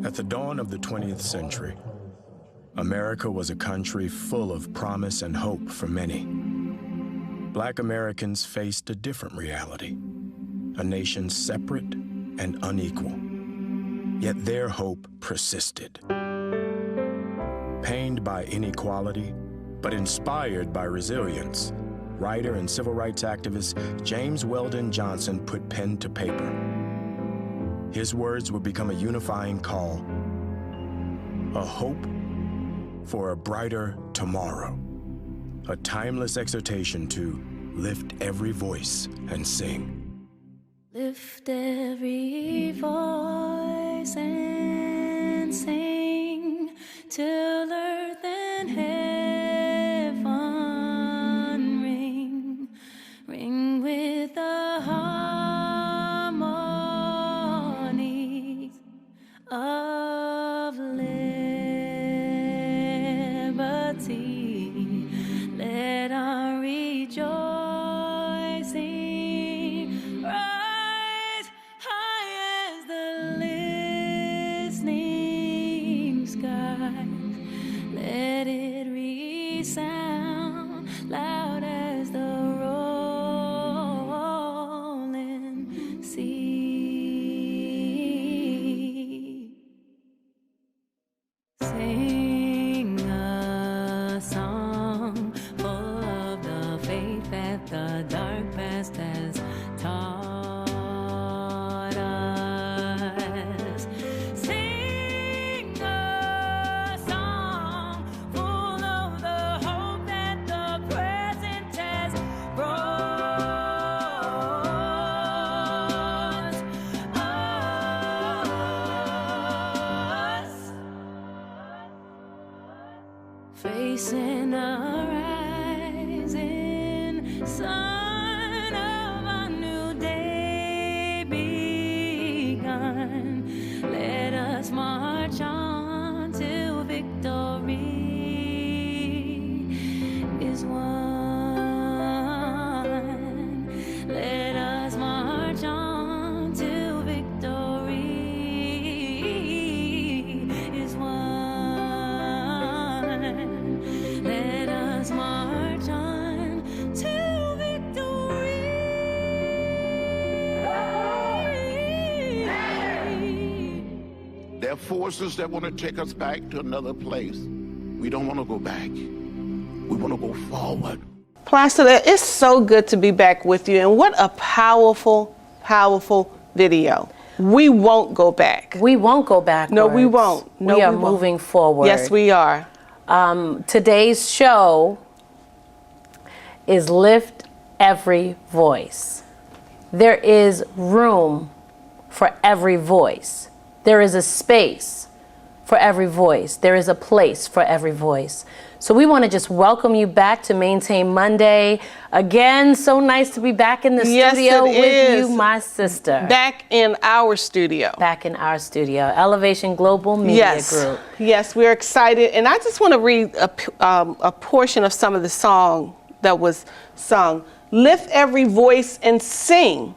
At the dawn of the 20th century, America was a country full of promise and hope for many. Black Americans faced a different reality, a nation separate and unequal. Yet their hope persisted. Pained by inequality, but inspired by resilience, writer and civil rights activist James Weldon Johnson put pen to paper. His words would become a unifying call, a hope for a brighter tomorrow, a timeless exhortation to lift every voice and sing. Lift every voice and sing till earth and heaven ring, ring with the harmony of liberty. Let our rejoicing rise high as the listening skies. Let it resound loud as the rolling sea. Sing a song full of the faith that the dark past has taught us. Sing a song full of the hope that the present has brought us. Facing a rising sun of a new day begun. Let us march on till victory is won. Let us march on till victory is won. Let us march on till victory. There are forces that want to take us back to another place. We don't want to go back. We want to go forward. Placido, it's so good to be back with you, and what a powerful, powerful video. We won't go back. We won't go backwards. No, we won't. No, we are we won't. moving forward. Yes, we are. Today's show is Lift Every Voice. There is room for every voice. There is a space for every voice. There is a place for every voice. So we want to just welcome you back to Maintain Monday. Again, so nice to be back in the studio with you, my sister. Back in our studio. Back in our studio, Elevation Global Media Group. Yes, we're excited. And I just want to read a portion of some of the song that was sung. Lift every voice and sing,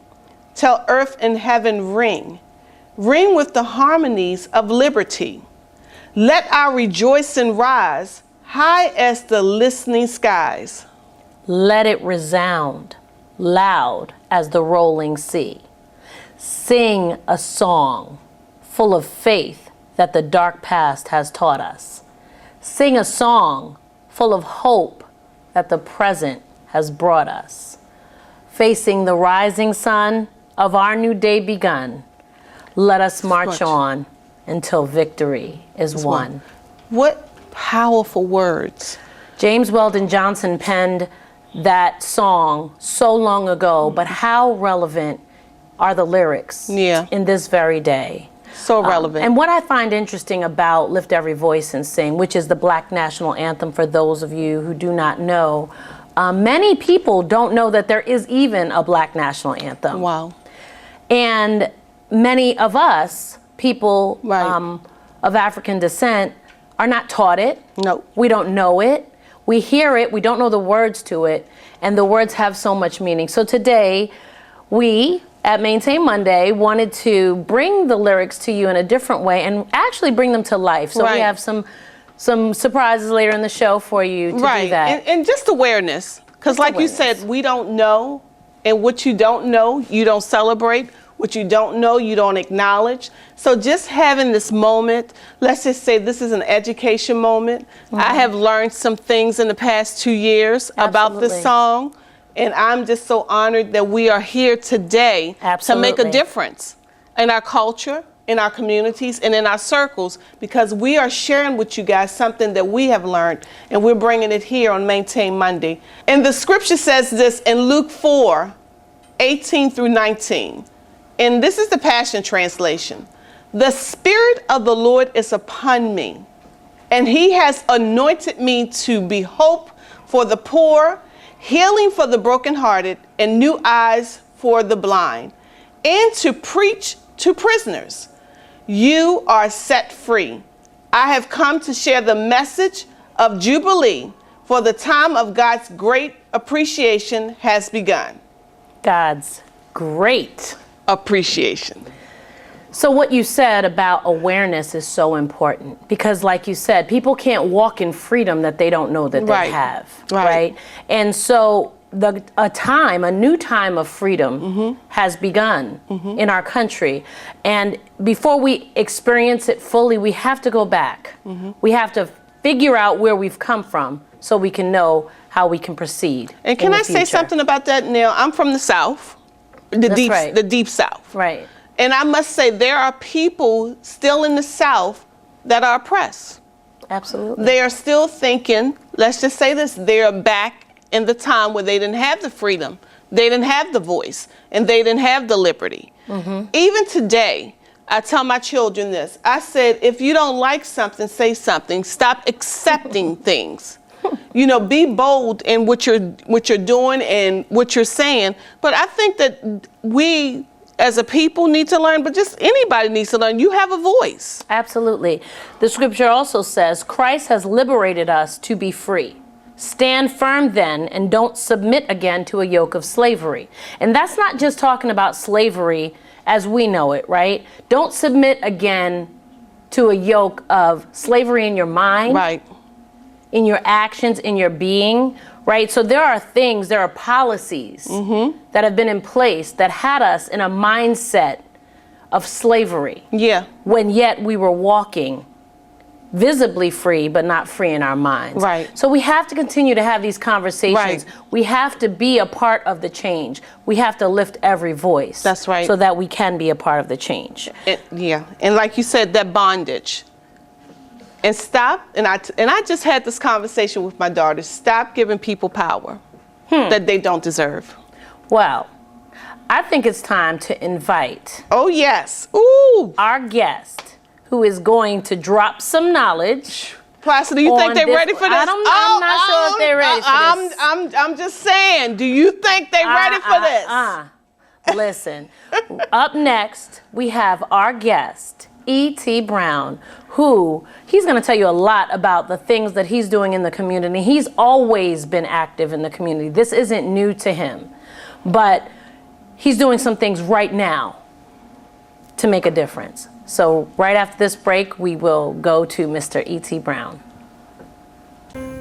till earth and heaven ring. Ring with the harmonies of liberty. Let our rejoicing rise high as the listening skies. Let it resound loud as the rolling sea. Sing a song full of faith that the dark past has taught us. Sing a song full of hope that the present has brought us. Facing the rising sun of our new day begun, let us march on until victory is won. What powerful words. James Weldon Johnson penned that song so long ago, but how relevant are the lyrics in this very day? So relevant. And what I find interesting about Lift Every Voice and Sing, which is the Black National Anthem for those of you who do not know, many people don't know that there is even a Black National Anthem. Wow. And many of us, people of African descent, are not taught it. No. We don't know it. We hear it, we don't know the words to it, and the words have so much meaning. So today, we, at Maintain Monday wanted to bring the lyrics to you in a different way and actually bring them to life. So we have some surprises later in the show for you to do that. And just awareness. Because like you said, we don't know. And what you don't know, you don't celebrate. What you don't know, you don't acknowledge. So just having this moment, let's just say this is an education moment. I have learned some things in the past 2 years about this song. And I'm just so honored that we are here today to make a difference in our culture, in our communities, and in our circles, because we are sharing with you guys something that we have learned, and we're bringing it here on Maintain Monday. And the scripture says this in Luke 4:18 through 19. And this is the Passion Translation. The Spirit of the Lord is upon me, and he has anointed me to be hope for the poor, healing for the brokenhearted, and new eyes for the blind, and to preach to prisoners. You are set free. I have come to share the message of Jubilee, for the time of God's great appreciation has begun. God's great appreciation. So what you said about awareness is so important, because like you said, people can't walk in freedom that they don't know that they have, right? And so a new time of freedom has begun in our country. And before we experience it fully, we have to go back. We have to figure out where we've come from so we can know how we can proceed. And can I say something about that, Neil? I'm from the South. The deep South. Right. And I must say, there are people still in the South that are oppressed. Absolutely. They are still thinking, let's just say this, they're back in the time where they didn't have the freedom, they didn't have the voice, and they didn't have the liberty. Even today, I tell my children this. I said, if you don't like something, say something. Stop accepting things. You know, be bold in what you're doing and what you're saying. But I think that we as a people need to learn, but just anybody needs to learn. You have a voice. Absolutely. The scripture also says, Christ has liberated us to be free. Stand firm then, and don't submit again to a yoke of slavery. And that's not just talking about slavery as we know it, right? Don't submit again to a yoke of slavery in your mind. Right. In your actions, in your being, right? So there are policies that have been in place that had us in a mindset of slavery. Yeah. When yet we were walking visibly free, but not free in our minds. Right. So we have to continue to have these conversations. Right. We have to be a part of the change. We have to lift every voice. That's right. So that we can be a part of the change. And like you said, that bondage. And stop, and I just had this conversation with my daughter, stop giving people power that they don't deserve. Well, I think it's time to invite our guest, who is going to drop some knowledge. Placid, do you think they're ready for this? I'm not sure if they're ready for this. I'm just saying, do you think they're ready for this? Listen, up next, we have our guest, E.T. Brown, who he's going to tell you a lot about the things that he's doing in the community. He's always been active in the community. This isn't new to him, but he's doing some things right now to make a difference. So right after this break, we will go to Mr. E.T. Brown.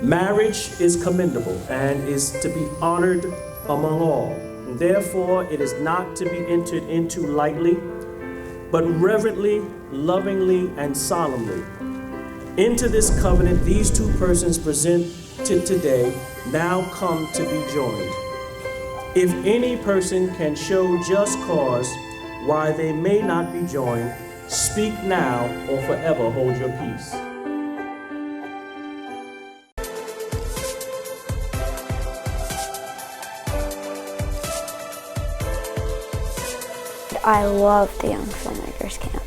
Marriage is commendable and is to be honored among all. And therefore, it is not to be entered into lightly, but reverently, lovingly, and solemnly. Into this covenant these two persons presented today now come to be joined. If any person can show just cause why they may not be joined, speak now or forever hold your peace. I love the Young Filmmakers Camp.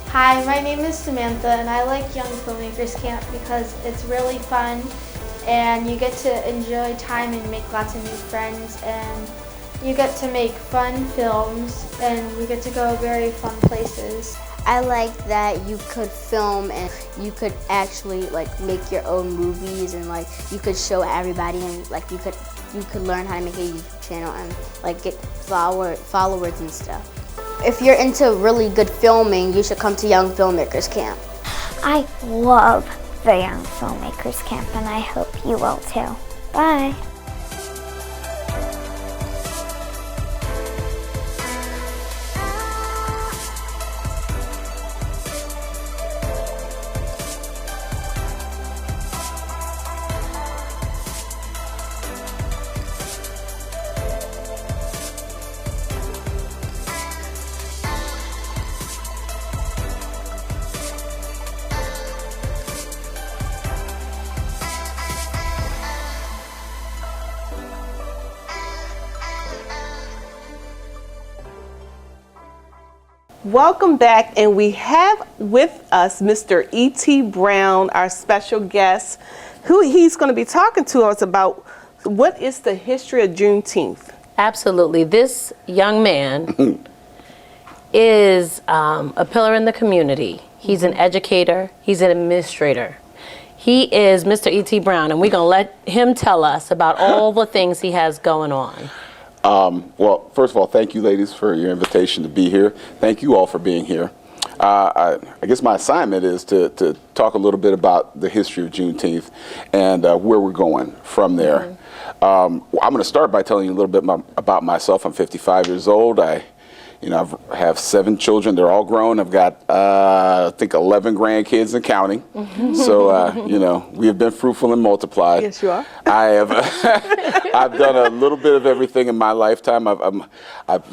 Hi, my name is Samantha, and I like Young Filmmakers Camp because it's really fun and you get to enjoy time and make lots of new friends, and you get to make fun films and you get to go very fun places. I like that you could film and you could actually make your own movies, and you could show everybody, and you could learn how to make a YouTube channel and like get followers and stuff. If you're into really good filming, you should come to Young Filmmakers Camp. I love the Young Filmmakers Camp, and I hope you will too. Bye. Welcome back, and we have with us Mr. E.T. Brown, our special guest, who he's going to be talking to us about what is the history of Juneteenth. Absolutely. This young man is a pillar in the community. He's an educator. He's an administrator. He is Mr. E.T. Brown, and we're going to let him tell us about all the things he has going on. Well, first of all, thank you, ladies, for your invitation to be here. Thank you all for being here. I guess my assignment is to talk a little bit about the history of Juneteenth and where we're going from there. I'm going to start by telling you a little bit about myself. I'm 55 years old. I have 7 children. They're all grown. I've got, I think, 11 grandkids and counting. So, we have been fruitful and multiplied. Yes, you are. I have. I've done a little bit of everything in my lifetime.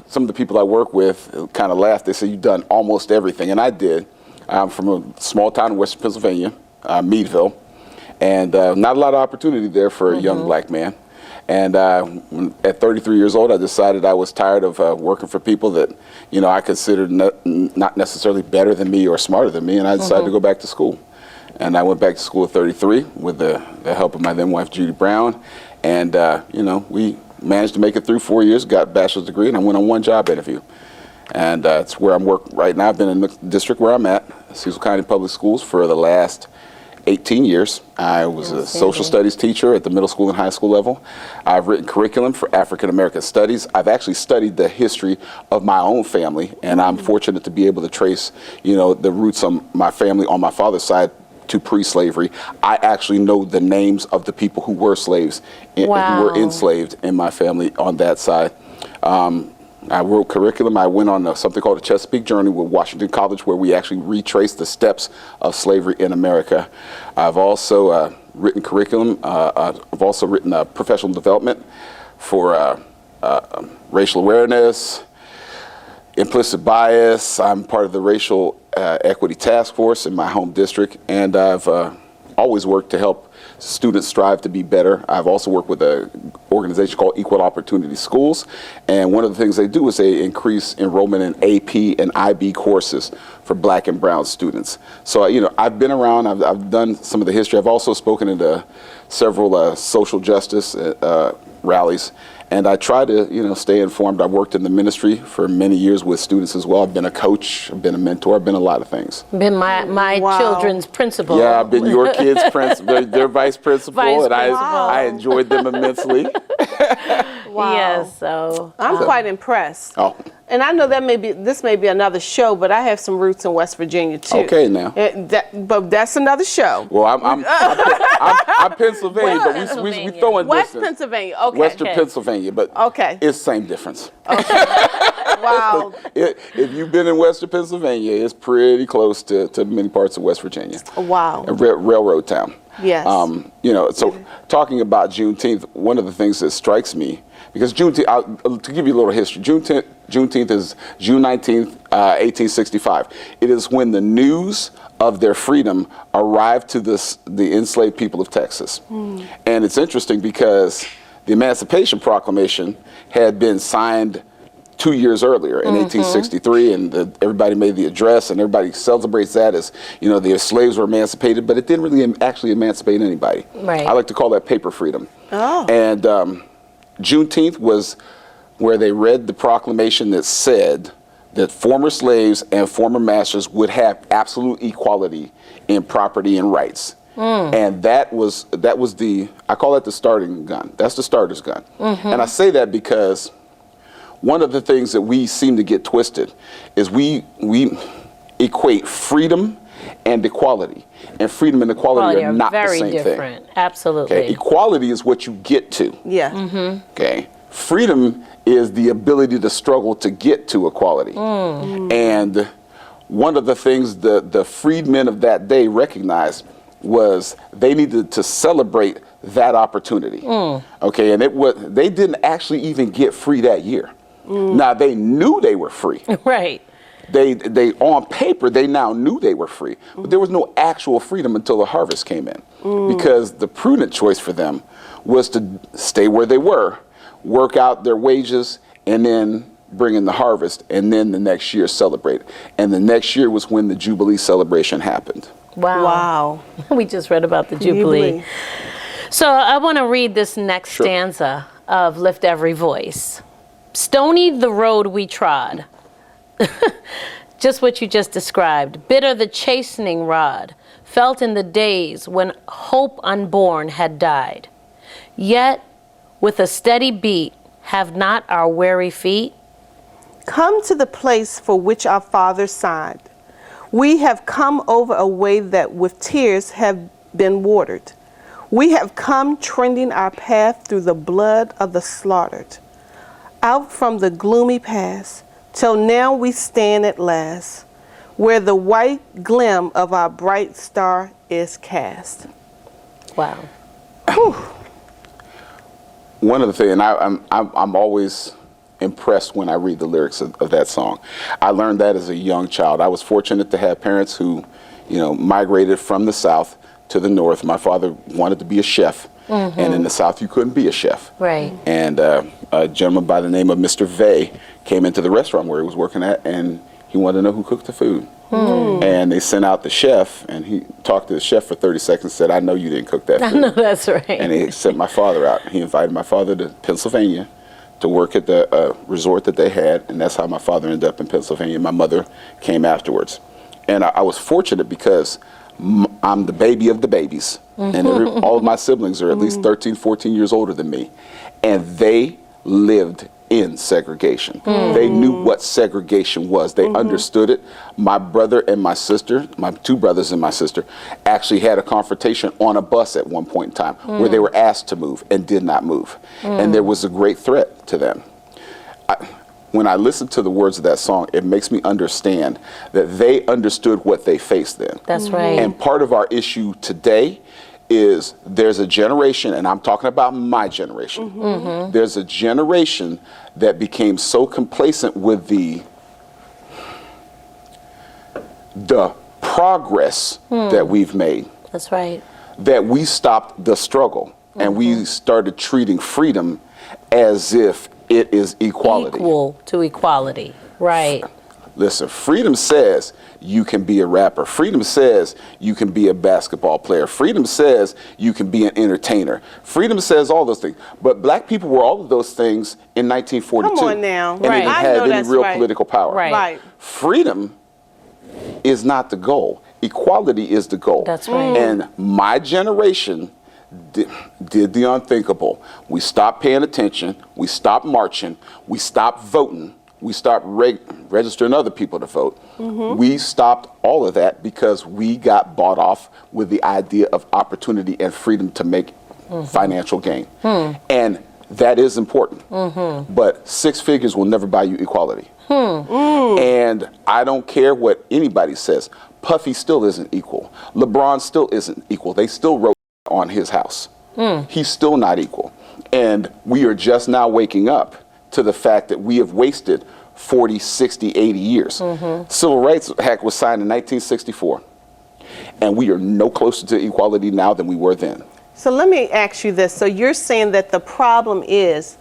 Some of the people I work with kind of laugh. They say, "You've done almost everything," and I did. I'm from a small town in western Pennsylvania, Meadville, and not a lot of opportunity there for a young black man. And at 33 years old, I decided I was tired of working for people that, I considered not necessarily better than me or smarter than me, and I decided to go back to school. And I went back to school at 33 with the help of my then wife, Judy Brown. And, we managed to make it through 4 years, got a bachelor's degree, and I went on one job interview. And that's where I'm working right now. I've been in the district where I'm at, Cecil County Public Schools, for the last 18 years. I was a social studies teacher at the middle school and high school level. I've written curriculum for African American studies. I've actually studied the history of my own family, and I'm fortunate to be able to trace, the roots of my family on my father's side to pre-slavery. I actually know the names of the people who were slaves and who were enslaved in my family on that side. I wrote curriculum. I went on something called the Chesapeake Journey with Washington College, where we actually retraced the steps of slavery in America. I've also written curriculum. I've also written professional development for racial awareness, implicit bias. I'm part of the Racial Equity Task Force in my home district, and I've always worked to help students strive to be better. I've also worked with an organization called Equal Opportunity Schools, and one of the things they do is they increase enrollment in AP and IB courses for black and brown students. So, I've been around, I've done some of the history. I've also spoken at several social justice rallies, and I try to, stay informed. I've worked in the ministry for many years with students as well. I've been a coach, I've been a mentor, I've been a lot of things. Been my children's principal. Yeah, I've been your kids' principal, their vice principal, and I enjoyed them immensely. Wow. Yes, so I'm quite impressed. Oh. And I know this may be another show, but I have some roots in West Virginia too. Okay, now. But that's another show. Well, I'm Pennsylvania, but we throw in West distance. Pennsylvania, okay. Western Pennsylvania, but it's the same difference. Wow. If you've been in Western Pennsylvania, it's pretty close to many parts of West Virginia. Wow. A railroad town. Yes. So talking about Juneteenth, one of the things that strikes me, because Juneteenth, to give you a little history, Juneteenth is June 19th, 1865. It is when the news of their freedom arrived to the enslaved people of Texas. And it's interesting because the Emancipation Proclamation had been signed 2 years earlier in 1863, and everybody made the address, and everybody celebrates that as, the slaves were emancipated, but it didn't really actually emancipate anybody. Right. I like to call that paper freedom. Oh. And Juneteenth was where they read the proclamation that said that former slaves and former masters would have absolute equality in property and rights. And that was I call that the starting gun. That's the starter's gun. And I say that because one of the things that we seem to get twisted is we equate freedom and equality. And freedom and equality are not the same different. thing. Absolutely. Okay? Equality is what you get to. Yeah. Okay. Freedom is the ability to struggle to get to equality. And one of the things the freedmen of that day recognized was they needed to celebrate that opportunity. Okay, and they didn't actually even get free that year. Now they knew they were free. Right. They on paper they now knew they were free, but there was no actual freedom until the harvest came in, because the prudent choice for them was to stay where they were, work out their wages, and then bring in the harvest, and then the next year celebrate. And the next year was when the Jubilee celebration happened. Wow. We just read about the Jubilee. So I want to read this next stanza of Lift Every Voice. Stony the road we trod. Just what you just described. Bitter the chastening rod, felt in the days when hope unborn had died. Yet, with a steady beat, have not our weary feet come to the place for which our fathers sighed? We have come over a way that with tears have been watered. We have come trending our path through the blood of the slaughtered, out from the gloomy past, till now we stand at last, where the white gleam of our bright star is cast. Wow. One of the things, and I'm always impressed when I read the lyrics of that song. I learned that as a young child. I was fortunate to have parents who, migrated from the South to the North. My father wanted to be a chef, and in the South you couldn't be a chef. Right. And a gentleman by the name of Mr. Vay came into the restaurant where he was working at, and he wanted to know who cooked the food. And they sent out the chef, and he talked to the chef for 30 seconds and said, "I know you didn't cook that food." I know, that's right. And he sent my father out. He invited my father to Pennsylvania to work at the resort that they had, and that's how my father ended up in Pennsylvania. My mother came afterwards. And I was fortunate because I'm the baby of the babies, and all of my siblings are at least 13, 14 years older than me, and they lived in segregation. They knew what segregation was. They understood it. My brother and my sister, my two brothers and my sister, actually had a confrontation on a bus at one point in time where they were asked to move and did not move. And there was a great threat to them. When I listen to the words of that song, it makes me understand that they understood what they faced then. That's right. And part of our issue today is there's a generation, and I'm talking about my generation, there's a generation that became so complacent with the progress that we've made. That's right. That we stopped the struggle, and we started treating freedom as if it is equality. Equal to equality, right. Listen, freedom says you can be a rapper. Freedom says you can be a basketball player. Freedom says you can be an entertainer. Freedom says all those things. But black people were all of those things in 1942. Come on now. And they didn't have any real political power. Right. Freedom is not the goal. Equality is the goal. That's right. And my generation did the unthinkable. We stopped paying attention. We stopped marching. We stopped voting. We stopped registering other people to vote. We stopped all of that because we got bought off with the idea of opportunity and freedom to make financial gain. And that is important. But six figures will never buy you equality. And I don't care what anybody says. Puffy still isn't equal. LeBron still isn't equal. They still wrote on his house. He's still not equal. And we are just now waking up to the fact that we have wasted 40, 60, 80 years. Civil Rights Act was signed in 1964, and we are no closer to equality now than we were then. So let me ask you this. So you're saying that the problem is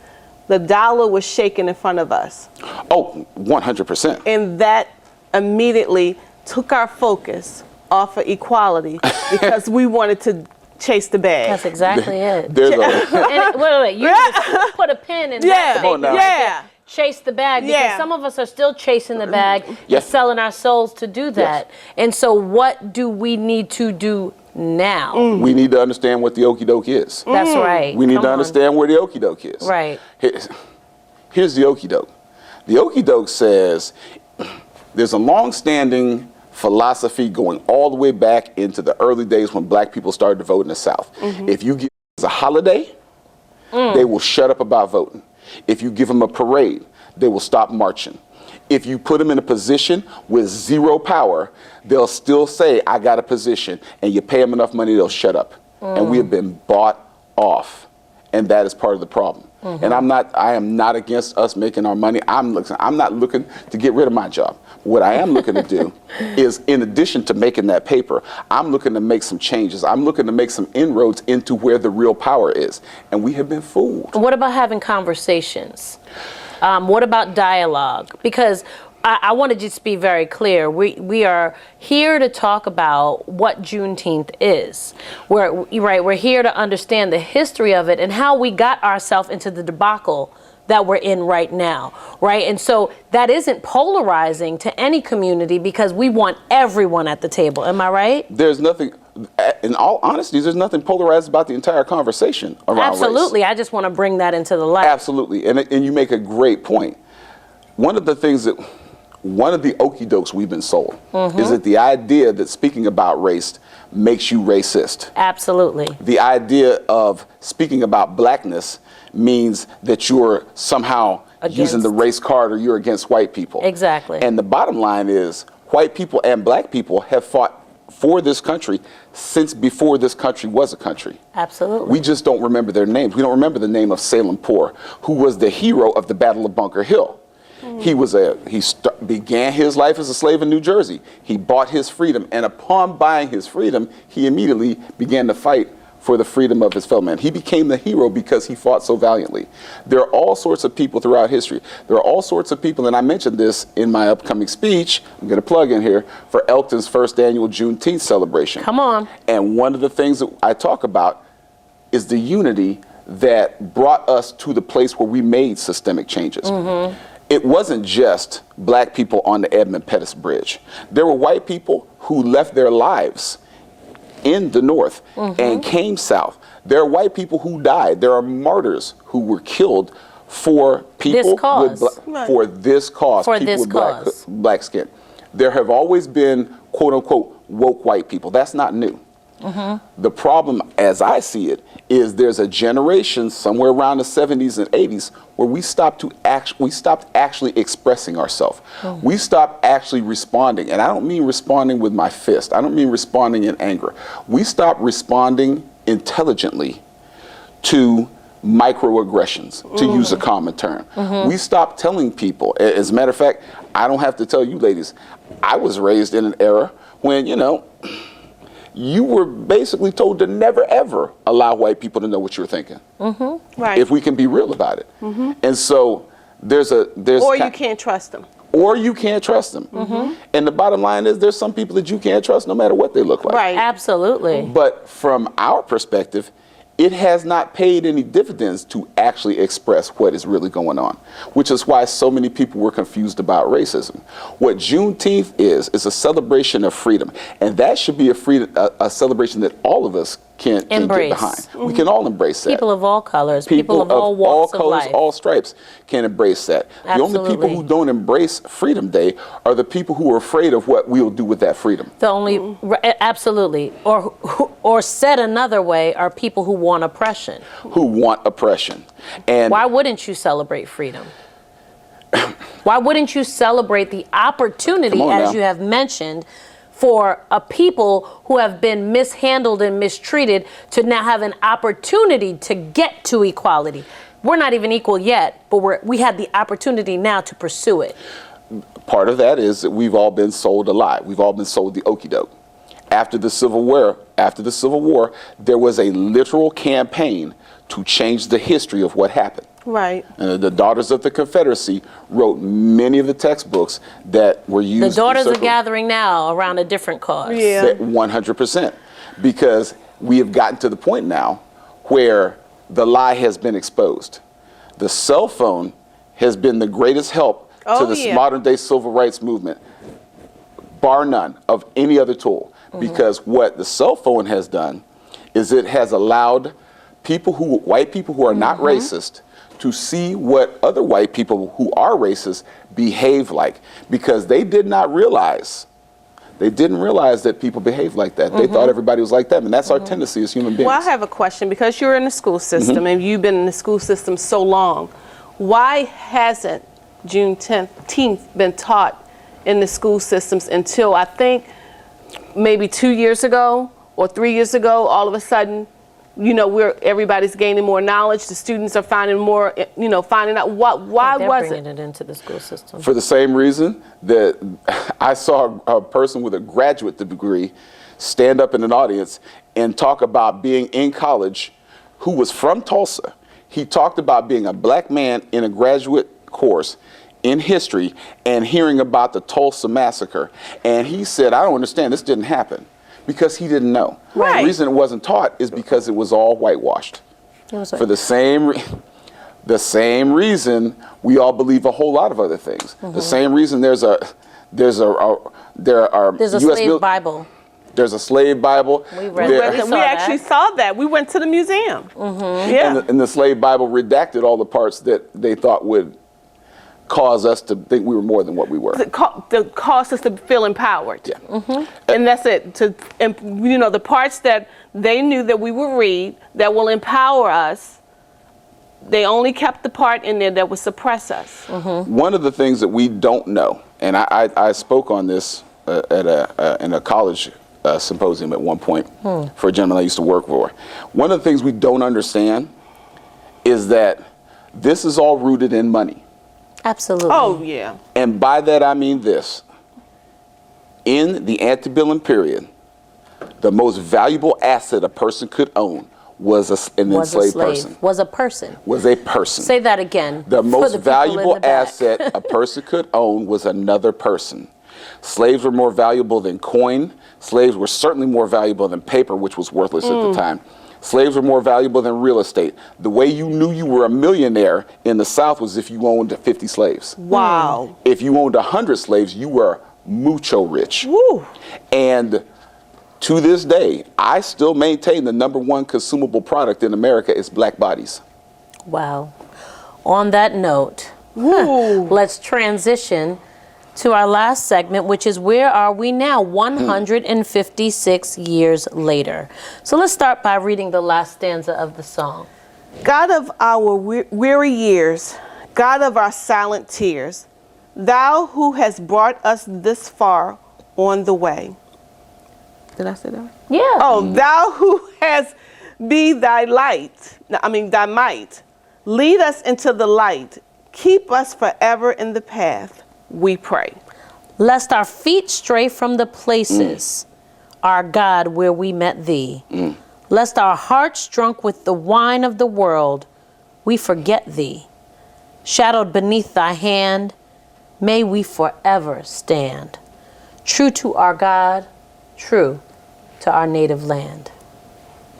the dollar was shaken in front of us. Oh, 100%. And that immediately took our focus off of equality because we wanted to chase the bag. That's exactly it. There's wait, you just put a pin in that. Come on now. Yeah. chase the bag, because Yeah. some of us are still chasing the bag Yes. and selling our souls to do that. And so what do we need to do now? We need to understand what the okie doke is. That's right. We need Come to on. understand where the okie doke is. Right. Here's the okie doke. The okie doke says there's a long-standing philosophy going all the way back into the early days when black people started to vote in the South. If you give them a holiday, they will shut up about voting. If you give them a parade, they will stop marching. If you put them in a position with zero power, they'll still say, I got a position, and you pay them enough money, they'll shut up. And we have been bought off, and that is part of the problem. And I am not against us making our money. I'm not looking to get rid of my job. What I am looking to do is, in addition to making that paper, I'm looking to make some changes. I'm looking to make some inroads into where the real power is. And we have been fooled. What about having conversations? What about dialogue? Because I want to just be very clear. We are here to talk about what Juneteenth is. We're here to understand the history of it and how we got ourselves into the debacle that we're in right now, right? And so that isn't polarizing to any community, because we want everyone at the table. Am I right? There's nothing, in all honesty, there's nothing polarized about the entire conversation around Absolutely. race. I just want to bring that into the light. Absolutely. And you make a great point. One of the okie dokes we've been sold is that the idea that speaking about race makes you racist. Absolutely. The idea of speaking about blackness means that you're somehow using the race card, or you're against white people. Exactly. And the bottom line is, white people and black people have fought for this country since before this country was a country. Absolutely. We just don't remember their names. We don't remember the name of Salem Poor, who was the hero of the Battle of Bunker Hill. He began his life as a slave in New Jersey. He bought his freedom, and upon buying his freedom, he immediately began to fight for the freedom of his fellow man. He became the hero because he fought so valiantly. There are all sorts of people throughout history. There are all sorts of people, and I mentioned this in my upcoming speech. I'm going to plug in here for Elkton's first annual Juneteenth celebration. Come on. And one of the things that I talk about is the unity that brought us to the place where we made systemic changes. It wasn't just black people on the Edmund Pettus Bridge. There were white people who left their lives in the North and came south. There are white people who died. There are martyrs who were killed for people for this cause, people with black skin. There have always been, quote unquote, woke white people. That's not new. The problem, as I see it, is there's a generation somewhere around the 70s and 80s where we stopped actually expressing ourselves. We stopped actually responding, and I don't mean responding with my fist. I don't mean responding in anger. We stopped responding intelligently to microaggressions, to use a common term. We stopped telling people. As a matter of fact, I don't have to tell you ladies, I was raised in an era when, you were basically told to never, ever allow white people to know what you were thinking. Right. If we can be real about it. And so you can't trust them. Or you can't trust them. And the bottom line is, there's some people that you can't trust no matter what they look like. Right. Absolutely. But from our perspective, it has not paid any dividends to actually express what is really going on, which is why so many people were confused about racism. What Juneteenth is a celebration of freedom, and that should be a celebration that all of us can get behind. We can all embrace that. People of all colors, people of all walks of life. All stripes can embrace that. Absolutely. The only people who don't embrace Freedom Day are the people who are afraid of what we'll do with that freedom. Absolutely. Or said another way, are people who want oppression. Who want oppression. And why wouldn't you celebrate freedom? Why wouldn't you celebrate the opportunity, as you have mentioned, for a people who have been mishandled and mistreated to now have an opportunity to get to equality? We're not even equal yet, but we have the opportunity now to pursue it. Part of that is that we've all been sold a lie. We've all been sold the okie doke. After the Civil War, there was a literal campaign to change the history of what happened. Right. The Daughters of the Confederacy wrote many of the textbooks that were used. The daughters are gathering now around a different cause. Yeah. 100%. Because we have gotten to the point now where the lie has been exposed. The cell phone has been the greatest help to the modern day civil rights movement, bar none, of any other tool. Because what the cell phone has done is it has allowed white people who are not racist, to see what other white people who are racist behave like, because they didn't realize that people behave like that. They thought everybody was like them, and that's our tendency as human beings. Well, I have a question, because you're in the school system and you've been in the school system so long. Why hasn't Juneteenth been taught in the school systems until, I think, maybe 2 years ago or 3 years ago? All of a sudden, everybody's gaining more knowledge. The students are finding more, finding out why was it? Bringing it into the school system. For the same reason that I saw a person with a graduate degree stand up in an audience and talk about being in college who was from Tulsa. He talked about being a black man in a graduate course in history and hearing about the Tulsa massacre. And he said, I don't understand, this didn't happen. Because he didn't know. Right. The reason it wasn't taught is because it was all whitewashed. For the same reason we all believe a whole lot of other things. The same reason there are There's a slave Bible. There's a slave Bible. We actually saw that. We went to the museum. Yeah. And the slave Bible redacted all the parts that they thought would cause us to think we were more than what we were. To cause us to feel empowered. Yeah. And that's it. The parts that they knew that we would read that will empower us, they only kept the part in there that would suppress us. One of the things that we don't know, and I spoke on this in a college symposium at one point for a gentleman I used to work for. One of the things we don't understand is that this is all rooted in money. Absolutely. Oh, yeah. And by that I mean this. In the antebellum period, the most valuable asset a person could own was an enslaved person. Was a person. Was a person. Say that again. The most valuable asset a person could own was another person. Slaves were more valuable than coin. Slaves were certainly more valuable than paper, which was worthless at the time. Slaves were more valuable than real estate. The way you knew you were a millionaire in the South was if you owned 50 slaves. Wow. If you owned 100 slaves, you were mucho rich. Woo. And to this day, I still maintain the #1 consumable product in America is black bodies. Wow. On that note, let's transition to our last segment, which is Where Are We Now? 156 years later. So let's start by reading the last stanza of the song. God of our weary years, God of our silent tears, thou who hast brought us this far on the way. Did I say that? Yeah. Oh, thou who hast be thy thy might. Lead us into the light. Keep us forever in the path, we pray. Lest our feet stray from the places, our God, where we met thee. Lest our hearts drunk with the wine of the world, we forget thee. Shadowed beneath thy hand, may we forever stand. True to our God, true to our native land.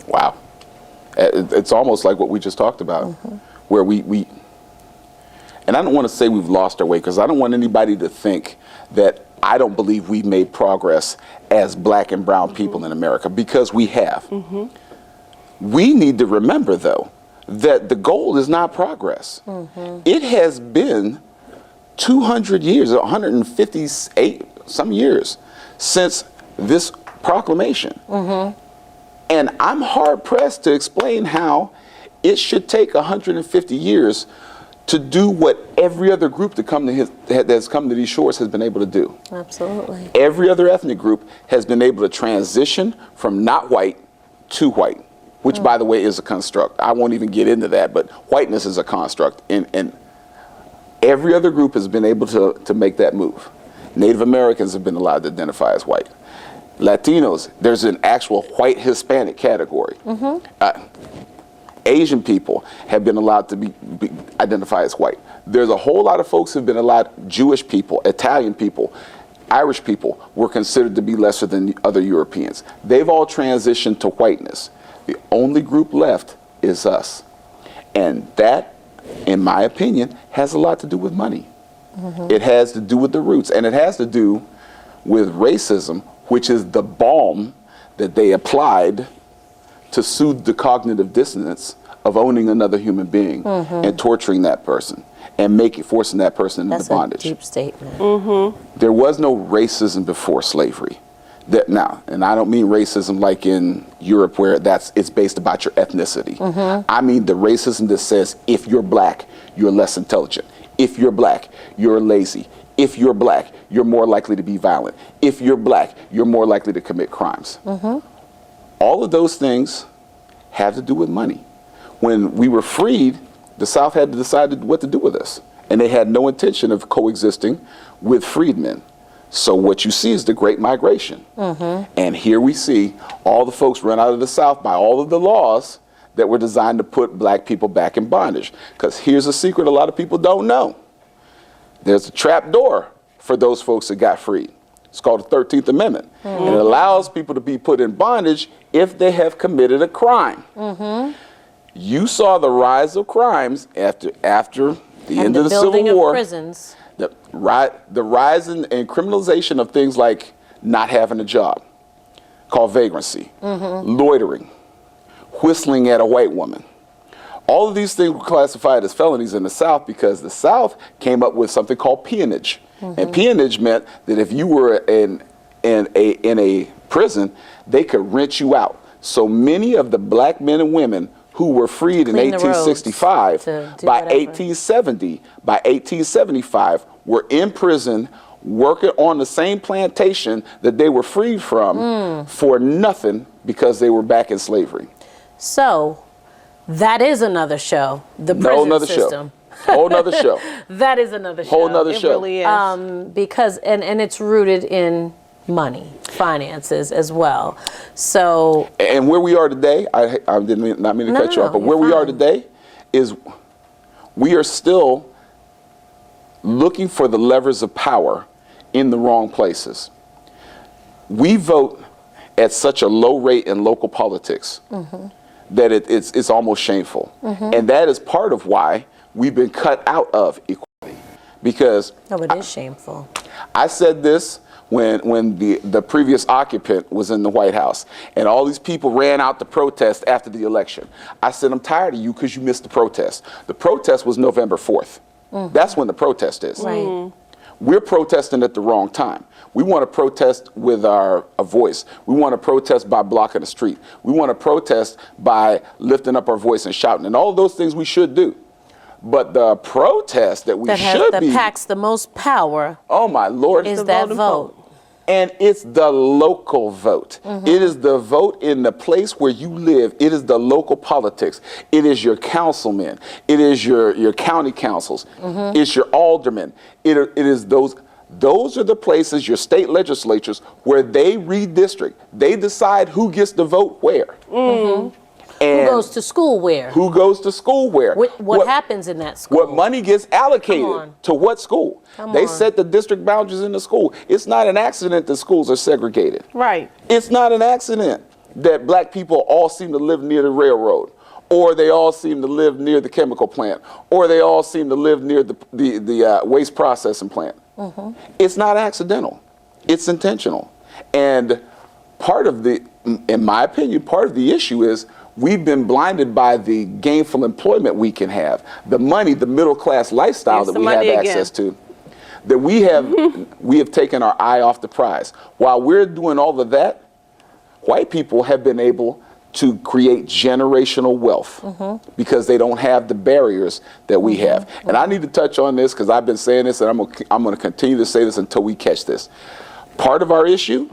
Wow. It's almost like what we just talked about, where we and I don't want to say we've lost our way, because I don't want anybody to think that I don't believe we've made progress as black and brown people in America, because we have. We need to remember, though, that the goal is not progress. It has been 200 years, 158 some years since this proclamation. And I'm hard pressed to explain how it should take 150 years to do what every other group that's come to these shores has been able to do. Absolutely. Every other ethnic group has been able to transition from not white to white, which, by the way, is a construct. I won't even get into that, but whiteness is a construct. And every other group has been able to make that move. Native Americans have been allowed to identify as white. Latinos, there's an actual white Hispanic category. Asian people have been allowed to be identified as white. There's a whole lot of folks who've been allowed. Jewish people, Italian people, Irish people were considered to be lesser than other Europeans. They've all transitioned to whiteness. The only group left is us. And that in my opinion, has a lot to do with money. It has to do with the roots, and it has to do with racism, which is the balm that they applied to soothe the cognitive dissonance of owning another human being and torturing that person and forcing that person into bondage. That's a deep statement. There was no racism before slavery. Now, and I don't mean racism like in Europe where it's based about your ethnicity. I mean the racism that says if you're black, you're less intelligent. If you're black, you're lazy. If you're black, you're more likely to be violent. If you're black, you're more likely to commit crimes. All of those things have to do with money. When we were freed, the South had to decide what to do with us. And they had no intention of coexisting with freedmen. So what you see is the Great Migration. And here we see all the folks run out of the South by all of the laws that were designed to put black people back in bondage. Because here's a secret a lot of people don't know. There's a trap door for those folks that got freed. It's called the 13th Amendment. And it allows people to be put in bondage if they have committed a crime. You saw the rise of crimes after the end of the Civil War. Of prisons. The rise and criminalization of things like not having a job, called vagrancy, loitering, whistling at a white woman. All of these things were classified as felonies in the South because the South came up with something called peonage. And peonage meant that if you were in a prison, they could rent you out. So many of the black men and women who were freed in 1865, by 1875, were in prison working on the same plantation that they were freed from for nothing because they were back in slavery. So that is another show, the prison system. Whole nother show. That is another show. Whole nother show. It really is. Because, and it's rooted in money, finances as well. So. And where we are today, I did not mean to cut you off, but where we are today is we are still looking for the levers of power in the wrong places. We vote at such a low rate in local politics that it's almost shameful. And that is part of why we've been cut out of equality. Because it is shameful. I said this when the previous occupant was in the White House and all these people ran out to protest after the election. I said, I'm tired of you because you missed the protest. The protest was November 4th. That's when the protest is. Right. We're protesting at the wrong time. We want to protest with a voice. We want to protest by blocking the street. We want to protest by lifting up our voice and shouting. And all of those things we should do. But the protest that that packs the most power. Oh my Lord! Is that vote. And it's the local vote. It is the vote in the place where you live. It is the local politics. It is your councilmen. It is your county councils. It's your aldermen. It is those are the places, your state legislatures, where they redistrict. They decide who gets to vote where. And who goes to school where? Who goes to school where? What happens in that school? What money gets allocated to what school? They set the district boundaries in the school. It's not an accident that schools are segregated. Right. It's not an accident that black people all seem to live near the railroad, or they all seem to live near the chemical plant, or they all seem to live near the waste processing plant. It's not accidental. It's intentional. And in my opinion, part of the issue is we've been blinded by the gainful employment we can have, the money, the middle class lifestyle that we have access to, that we have taken our eye off the prize. While we're doing all of that, white people have been able to create generational wealth because they don't have the barriers that we have. And I need to touch on this because I've been saying this and I'm going to continue to say this until we catch this. Part of our issue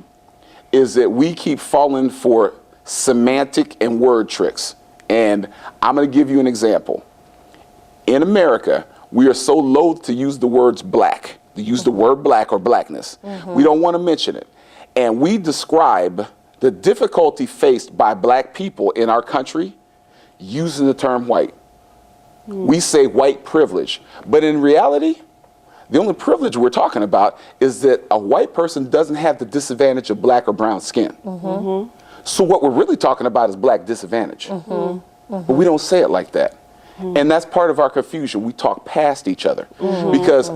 is that we keep falling for semantic and word tricks. And I'm going to give you an example. In America, we are so loath to use the words black, to use the word black or blackness. We don't want to mention it. And we describe the difficulty faced by black people in our country using the term white. We say white privilege, but in reality, the only privilege we're talking about is that a white person doesn't have the disadvantage of black or brown skin. So what we're really talking about is black disadvantage. But we don't say it like that. And that's part of our confusion. We talk past each other because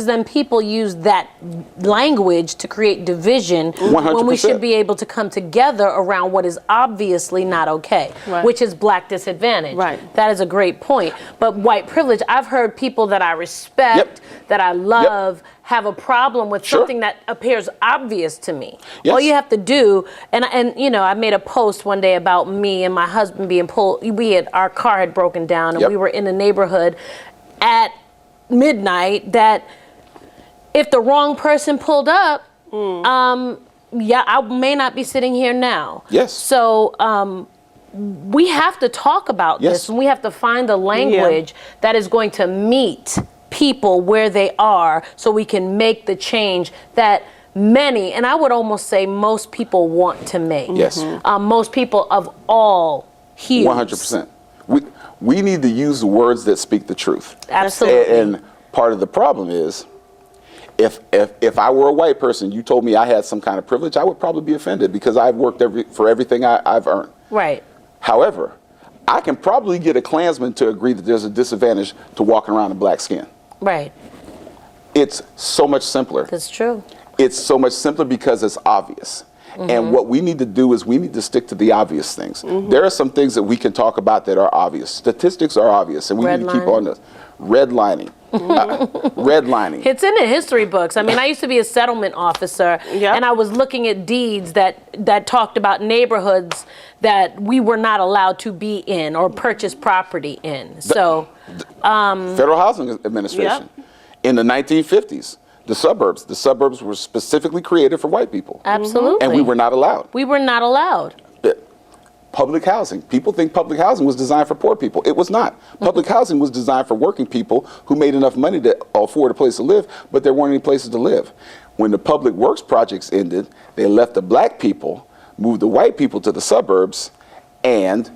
then people use that language to create division 100%. when we should be able to come together around what is obviously not okay, which is black disadvantage. Right. That is a great point. But white privilege, I've heard people that I respect, that I love, have a problem with something that appears obvious to me. All you have to do, and you know, I made a post one day about me and my husband being pulled. Our car had broken down, and we were in a neighborhood at midnight. That if the wrong person pulled up, I may not be sitting here now. Yes. So we have to talk about this, and we have to find the language that is going to meet people where they are, so we can make the change that many, and I would almost say most people want to make. Yes. Most people of all hues. 100%. We need to use the words that speak the truth. Absolutely. And part of the problem is, if I were a white person, you told me I had some kind of privilege, I would probably be offended because I've worked for everything I've earned. Right. However, I can probably get a Klansman to agree that there's a disadvantage to walking around in black skin. Right. It's so much simpler. That's true. It's so much simpler because it's obvious. And what we need to do is we need to stick to the obvious things. There are some things that we can talk about that are obvious. Statistics are obvious, and we need to keep on this. Redlining. Redlining. It's in the history books. I mean, I used to be a settlement officer, and I was looking at deeds that talked about neighborhoods that we were not allowed to be in or purchase property in. So, Federal Housing Administration. In the 1950s, the suburbs were specifically created for white people. Absolutely. And we were not allowed. We were not allowed. Public housing. People think public housing was designed for poor people. It was not. Public housing was designed for working people who made enough money to afford a place to live, but there weren't any places to live. When the public works projects ended, they left the black people, moved the white people to the suburbs, and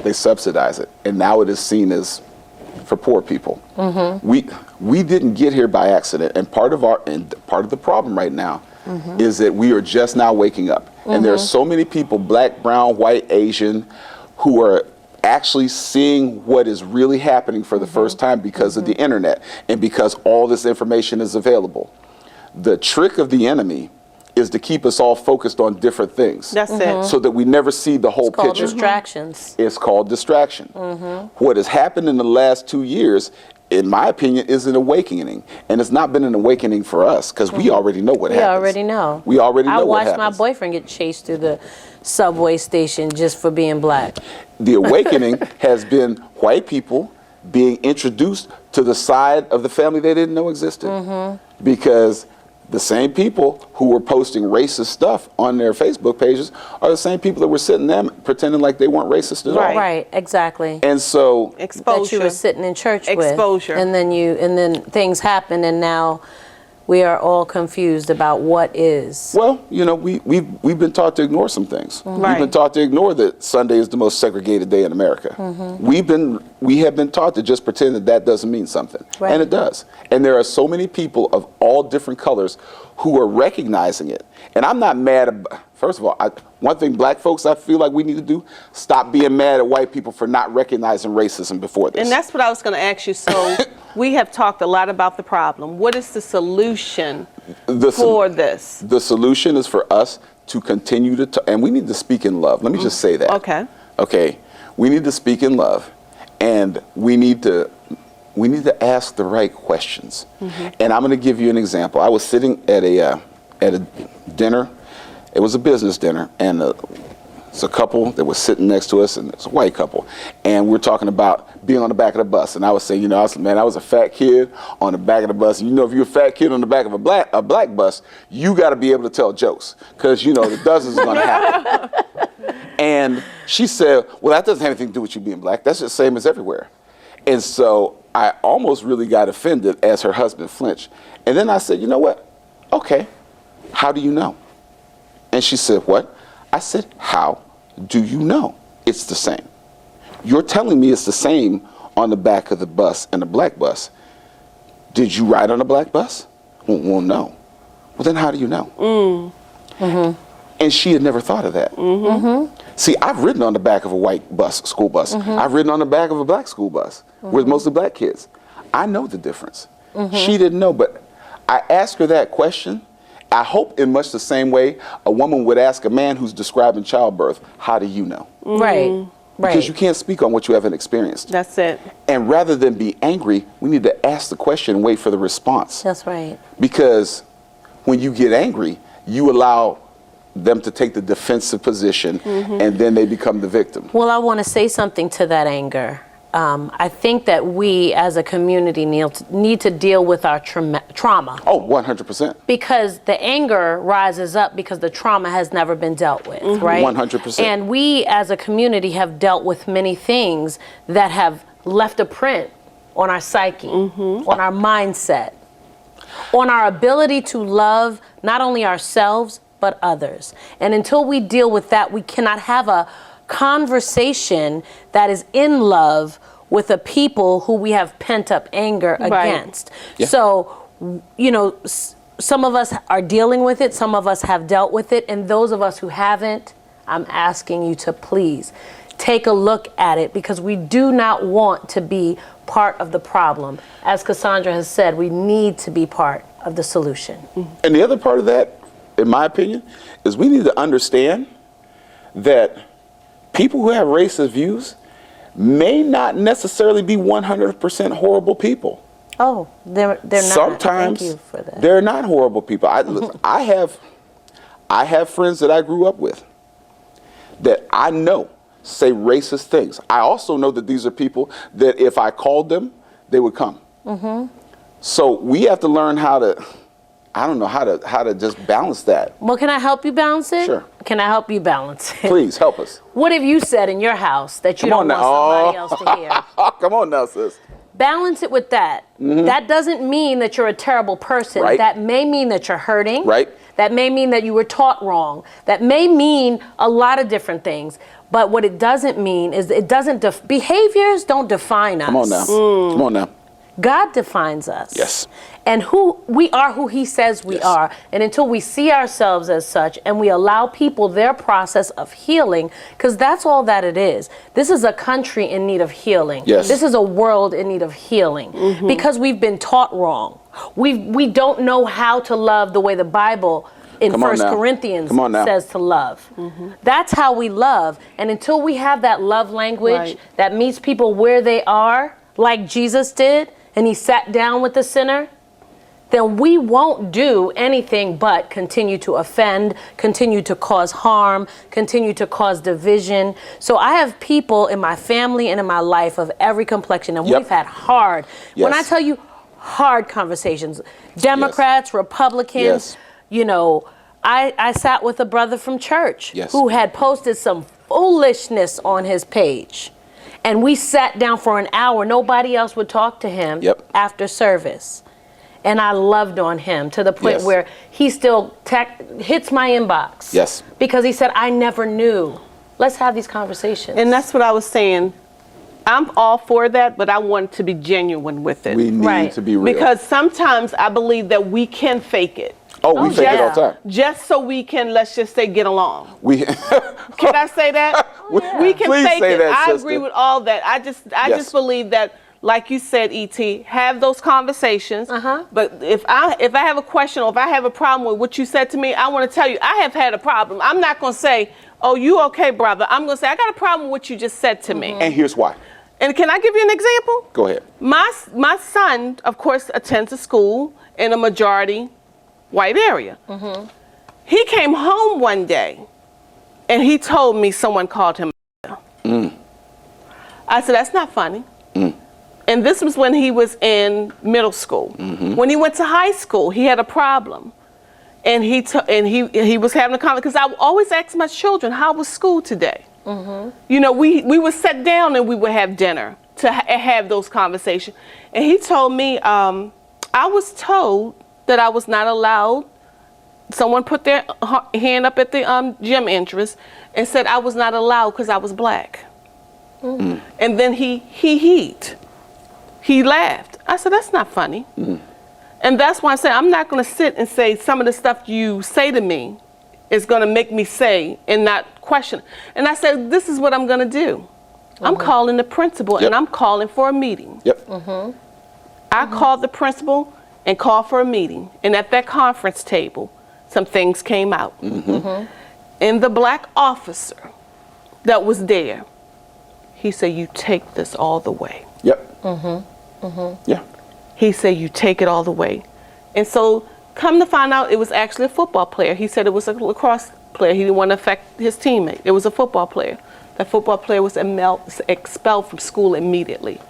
they subsidized it. And now it is seen as for poor people. We didn't get here by accident, and part of the problem right now is that we are just now waking up. And there are so many people, black, brown, white, Asian, who are actually seeing what is really happening for the first time because of the internet and because all this information is available. The trick of the enemy is to keep us all focused on different things. That's it. So that we never see the whole picture. It's called distractions. It's called distraction. What has happened in the last 2 years, in my opinion, is an awakening. And it's not been an awakening for us because we already know what happens. We already know. We already know what happens. I watched my boyfriend get chased through the subway station just for being black. The awakening has been white people being introduced to the side of the family they didn't know existed. Because the same people who were posting racist stuff on their Facebook pages are the same people that were sitting there pretending like they weren't racist at all. Right, exactly. And so exposure. That you were sitting in church with. Exposure. And then things happen, and now we are all confused about what is. Well, you know, we've been taught to ignore some things. We've been taught to ignore that Sunday is the most segregated day in America. We have been taught to just pretend that doesn't mean something, and it does. And there are so many people of all different colors who are recognizing it. And I'm not mad. First of all, one thing black folks I feel like we need to do, stop being mad at white people for not recognizing racism before this. And that's what I was going to ask you. So we have talked a lot about the problem. What is the solution for this? The solution is for us to continue to, and we need to speak in love. Let me just say that. Okay. Okay. We need to speak in love, and we need to ask the right questions. And I'm going to give you an example. I was sitting at a dinner. It was a business dinner, and it's a couple that was sitting next to us, and it's a white couple. And we're talking about being on the back of the bus. And I was saying, you know, I was a fat kid on the back of the bus. You know, if you're a fat kid on the back of a black bus, you got to be able to tell jokes, because, you know, the dozens is going to happen. And she said, well, that doesn't have anything to do with you being black. That's just the same as everywhere. And so I almost really got offended as her husband flinched. And then I said, you know what? Okay, how do you know? And she said, what? I said, how do you know it's the same? You're telling me it's the same on the back of the bus and the black bus. Did you ride on a black bus? Well, no. Well, then how do you know? And she had never thought of that. See, I've ridden on the back of a white school bus. I've ridden on the back of a black school bus with mostly black kids. I know the difference. She didn't know, but I asked her that question. I hope in much the same way a woman would ask a man who's describing childbirth, how do you know? Right. Because you can't speak on what you haven't experienced. That's it. And rather than be angry, we need to ask the question and wait for the response. That's right. Because when you get angry, you allow them to take the defensive position, and then they become the victim. Well, I want to say something to that anger. I think that we as a community need to deal with our trauma. Oh, 100%. Because the anger rises up because the trauma has never been dealt with, right? 100%. And we as a community have dealt with many things that have left a print on our psyche, on our mindset, on our ability to love not only ourselves, but others. And until we deal with that, we cannot have a conversation that is in love with a people who we have pent up anger against. Yeah. So, you know, some of us are dealing with it, some of us have dealt with it, and those of us who haven't, I'm asking you to please take a look at it, because we do not want to be part of the problem. As Cassandra has said, we need to be part of the solution. And the other part of that, in my opinion, is we need to understand that people who have racist views may not necessarily be 100% horrible people. Oh, they're not. Sometimes Thank you for that. They're not horrible people. I have friends that I grew up with that I know say racist things. I also know that these are people that if I called them, they would come. So we have to learn how to, I don't know, how to just balance that. Well, can I help you balance it? Sure. Can I help you balance it? Please, help us. What have you said in your house that you don't want somebody else to hear? Come on now, sis. Balance it with that. That doesn't mean that you're a terrible person. Right. That may mean that you're hurting. Right. That may mean that you were taught wrong. That may mean a lot of different things. But what it doesn't mean is it doesn't, behaviors don't define us. Come on now. Come on now. God defines us. Yes. And we are who he says we are. And until we see ourselves as such and we allow people their process of healing, because that's all that it is. This is a country in need of healing. Yes. This is a world in need of healing because we've been taught wrong. We don't know how to love the way the Bible in 1 Corinthians says to love. That's how we love. And until we have that love language that meets people where they are, like Jesus did, and he sat down with the sinner, then we won't do anything but continue to offend, continue to cause harm, continue to cause division. So I have people in my family and in my life of every complexion, and we've had hard, when I tell you hard conversations, Democrats, Republicans, you know, I sat with a brother from church who had posted some foolishness on his page. And we sat down for an hour. Nobody else would talk to him after service. And I loved on him to the point where he still hits my inbox. Yes. Because he said, I never knew. Let's have these conversations. And that's what I was saying. I'm all for that, but I want to be genuine with it. We need to be real. Because sometimes I believe that we can fake it. Oh, we fake it all the time. Just so we can, let's just say, get along. Can I say that? We can Please fake say it. that, I sister. agree with all that. I just believe that, like you said, E.T., have those conversations. But if I have a question or if I have a problem with what you said to me, I want to tell you, I have had a problem. I'm not going to say, oh, you okay, brother? I'm going to say, I got a problem with what you just said to me. And here's why. And can I give you an example? Go ahead. My son, of course, attends a school in a majority white area. He came home one day and he told me someone called him. I said, that's not funny. And this was when he was in middle school. When he went to high school, he had a problem. And he was having a conversation, because I always ask my children, how was school today? You know, we would sit down and we would have dinner to have those conversations. And he told me, I was told that I was not allowed. Someone put their hand up at the gym entrance and said I was not allowed because I was black. And then he laughed. I said, that's not funny. And that's why I said, I'm not going to sit and say some of the stuff you say to me is going to make me say and not question. And I said, this is what I'm going to do. I'm calling the principal and I'm calling for a meeting. I called the principal and called for a meeting. And at that conference table, some things came out. And the black officer that was there, he said, you take this all the way. He said, you take it all the way. And so come to find out, it was actually a football player. He said it was a lacrosse player. He didn't want to affect his teammate. It was a football player. That football player was expelled from school immediately.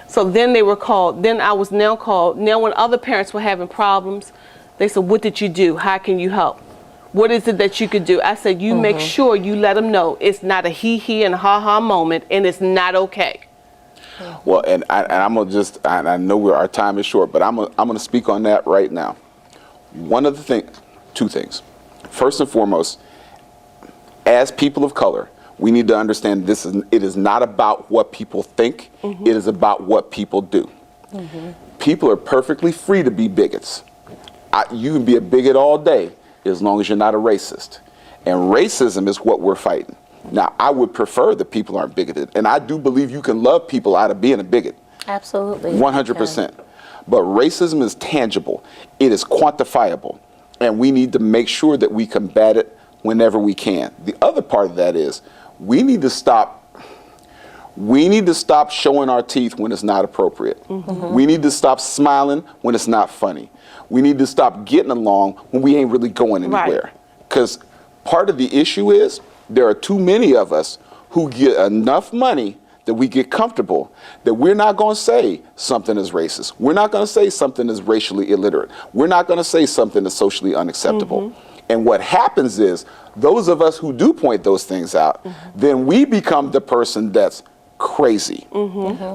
So then they were called. Then I was now called. Now when other parents were having problems, they said, what did you do? How can you help? What is it that you could do? I said, you make sure you let them know it's not a he and ha-ha moment, and it's not okay. Well, and I'm gonna just, I know our time is short, but I'm gonna speak on that right now. One of the things, two things. First and foremost, as people of color, we need to understand it is not about what people think, it is about what people do. People are perfectly free to be bigots. You can be a bigot all day as long as you're not a racist. And racism is what we're fighting. Now, I would prefer that people aren't bigoted, and I do believe you can love people out of being a bigot. Absolutely. 100%. But racism is tangible. It is quantifiable, and we need to make sure that we combat it whenever we can. The other part of that is we need to stop showing our teeth when it's not appropriate. We need to stop smiling when it's not funny. We need to stop getting along when we ain't really going anywhere. Because part of the issue is there are too many of us who get enough money that we get comfortable that we're not going to say something is racist. We're not going to say something is racially illiterate. We're not going to say something is socially unacceptable. And what happens is those of us who do point those things out, then we become the person that's crazy.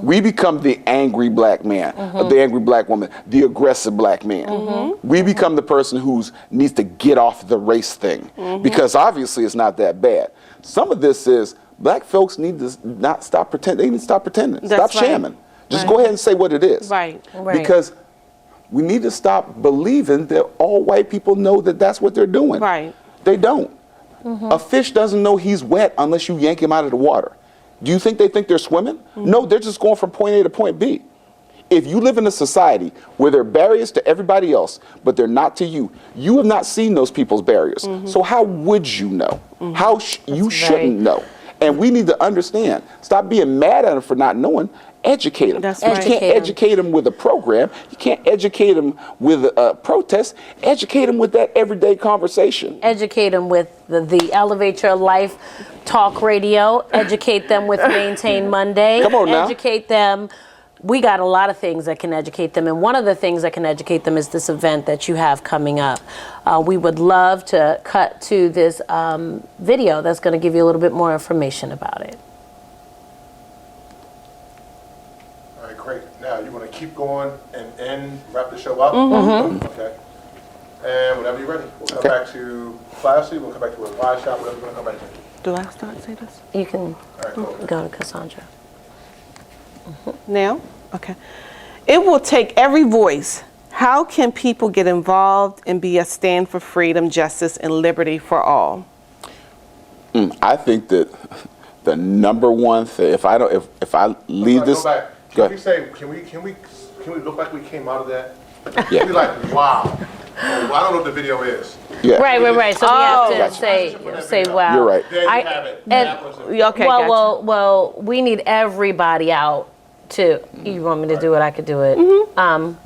We become the angry black man, the angry black woman, the aggressive black man. We become the person who needs to get off the race thing because obviously it's not that bad. Some of this is black folks need to not stop pretending. They need to stop pretending. Stop shamming. Just go ahead and say what it is. Because we need to stop believing that all white people know that that's what they're doing. They don't. A fish doesn't know he's wet unless you yank him out of the water. Do you think they think they're swimming? No, they're just going from point A to point B. If you live in a society where there are barriers to everybody else, but they're not to you, you have not seen those people's barriers. So how would you know? You shouldn't know. And we need to understand. Stop being mad at them for not knowing. Educate them. You can't educate them with a program. You can't educate them with a protest. Educate them with that everyday conversation. Educate them with the Elevate Your Life talk radio. Educate them with Maintain Monday. Come on now. Educate them. We got a lot of things that can educate them, and one of the things that can educate them is this event that you have coming up. We would love to cut to this video that's going to give you a little bit more information about it. All right, great. Now, you want to keep going and wrap the show up? Okay. And whenever you're ready, we'll come back to Classy, we'll come back to a live shot, whatever you want to come back to. Do I start to say this? You can go to Cassandra. Now? Okay. It will take every voice. How can people get involved and be a stand for freedom, justice, and liberty for all? I think that the number one thing, if I leave this, go back. Can we look like we came out of that? Yeah. Be like, wow. Oh, I don't know what the video is. Yeah. Right. So we have to say wow. You're right. There you have it. Okay. Well, we need everybody out to. You want me to do it? I could do it.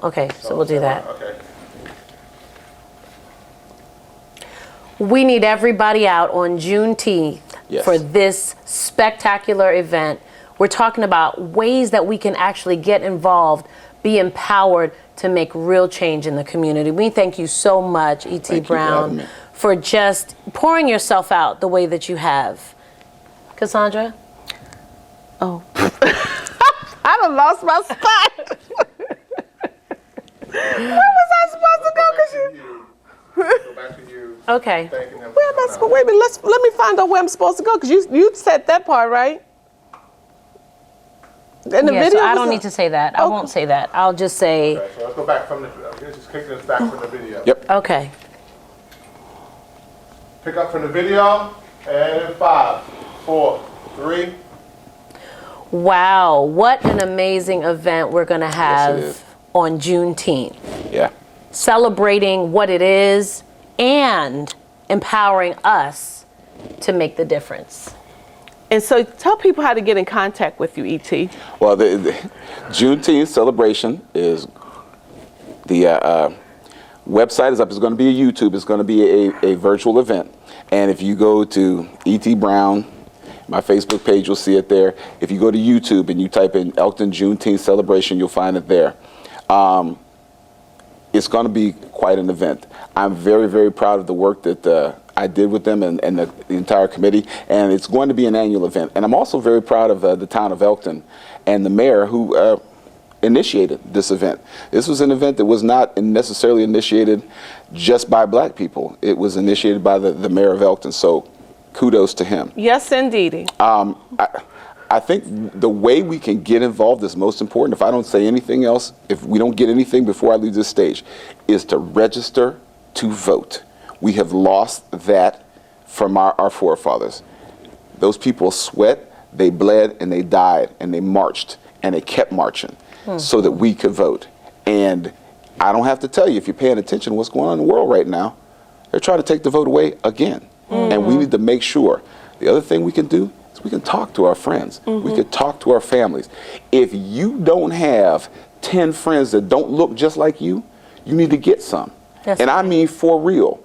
Okay, so we'll do that. Okay. We need everybody out on Juneteenth for this spectacular event. We're talking about ways that we can actually get involved, be empowered to make real change in the community. We thank you so much, E.T. Brown, for just pouring yourself out the way that you have. Cassandra? Oh. I done lost my spot. Where was I supposed to go? Go back to you. Okay. Where am I supposed? Wait a minute. Let me find out where I'm supposed to go because you said that part, right? And the video. So I don't need to say that. I won't say that. I'll just say. Okay, so let's go back from the. Just kick this back from the video. Yep. Okay. Pick up from the video. And in 5, 4, 3. Wow, what an amazing event we're going to have is. on Juneteenth. Yeah. Celebrating what it is and empowering us to make the difference. And so tell people how to get in contact with you, E.T. Well, the Juneteenth celebration is the website is up. It's going to be a YouTube. It's going to be a virtual event. And if you go to E.T. Brown, my Facebook page, you'll see it there. If you go to YouTube and you type in Elkton Juneteenth celebration, you'll find it there. It's going to be quite an event. I'm very, very proud of the work that I did with them and the entire committee, and it's going to be an annual event. And I'm also very proud of the town of Elkton and the mayor who initiated this event. This was an event that was not necessarily initiated just by black people. It was initiated by the mayor of Elkton, so kudos to him. Yes, indeed. I think the way we can get involved is most important. If I don't say anything else, if we don't get anything before I leave this stage, is to register to vote. We have lost that from our forefathers. Those people sweat, they bled, and they died, and they marched, and they kept marching so that we could vote. And I don't have to tell you, if you're paying attention to what's going on in the world right now, they're trying to take the vote away again. And we need to make sure. The other thing we can do is we can talk to our friends. We can talk to our families. If you don't have 10 friends that don't look just like you, you need to get some. And I mean for real.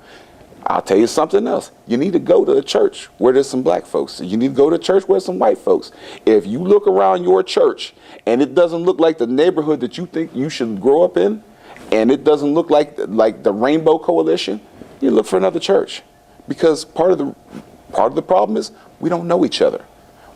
I'll tell you something else. You need to go to a church where there's some black folks. You need to go to a church where there's some white folks. If you look around your church and it doesn't look like the neighborhood that you think you should grow up in, and it doesn't look like the Rainbow Coalition, you look for another church. Because part of the problem is we don't know each other.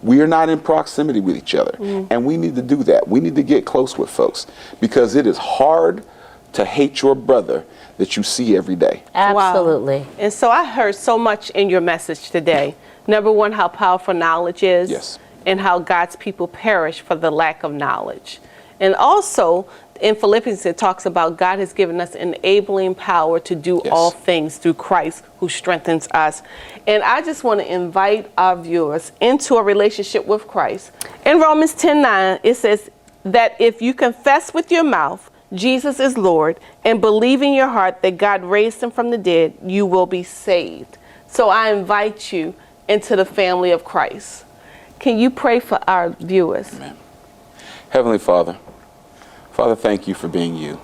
We are not in proximity with each other. And we need to do that. We need to get close with folks because it is hard to hate your brother that you see every day. Absolutely. Wow. And so I heard so much in your message today. Number one, how powerful knowledge is. Yes. And how God's people perish for the lack of knowledge. And also, in Philippians, it talks about God has given us enabling power to do all things through Christ who strengthens us. And I just want to invite our viewers into a relationship with Christ. In Romans 10:9, it says that if you confess with your mouth Jesus is Lord and believe in your heart that God raised him from the dead, you will be saved. So I invite you into the family of Christ. Can you pray for our viewers? Amen. Heavenly Father, thank you for being you.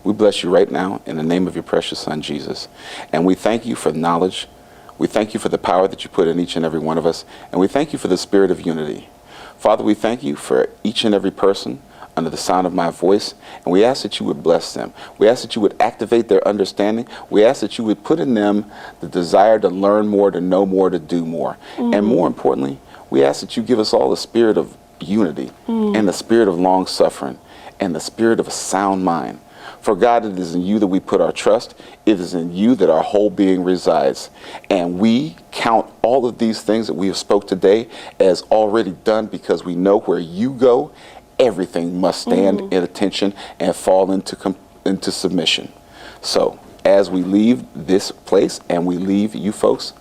We bless you right now in the name of your precious Son, Jesus. And we thank you for knowledge. We thank you for the power that you put in each and every one of us. And we thank you for the spirit of unity. Father, we thank you for each and every person under the sound of my voice. And we ask that you would bless them. We ask that you would activate their understanding. We ask that you would put in them the desire to learn more, to know more, to do more. And more importantly, we ask that you give us all the spirit of unity and the spirit of long suffering and the spirit of a sound mind. For God, it is in you that we put our trust. It is in you that our whole being resides. And we count all of these things that we have spoke today as already done because we know where you go, everything must stand in attention and fall into submission. So as we leave this place and we leave you folks,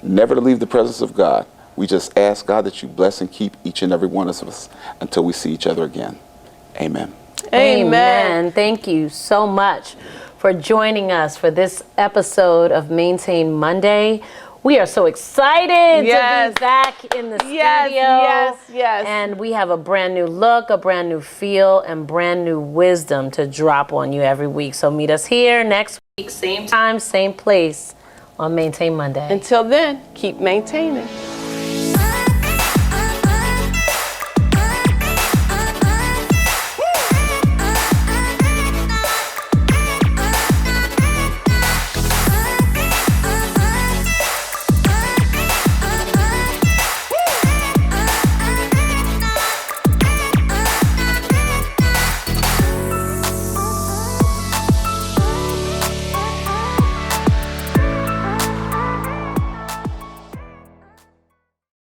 never to leave the presence of God, we just ask God that you bless and keep each and every one of us until we see each other again. Amen. Amen. Thank you so much for joining us for this episode of Maintain Monday. We are so excited to be back in the studio. Yes. And we have a brand new look, a brand new feel, and brand new wisdom to drop on you every week. So meet us here next week, same time, same place on Maintain Monday. Until then, keep maintaining.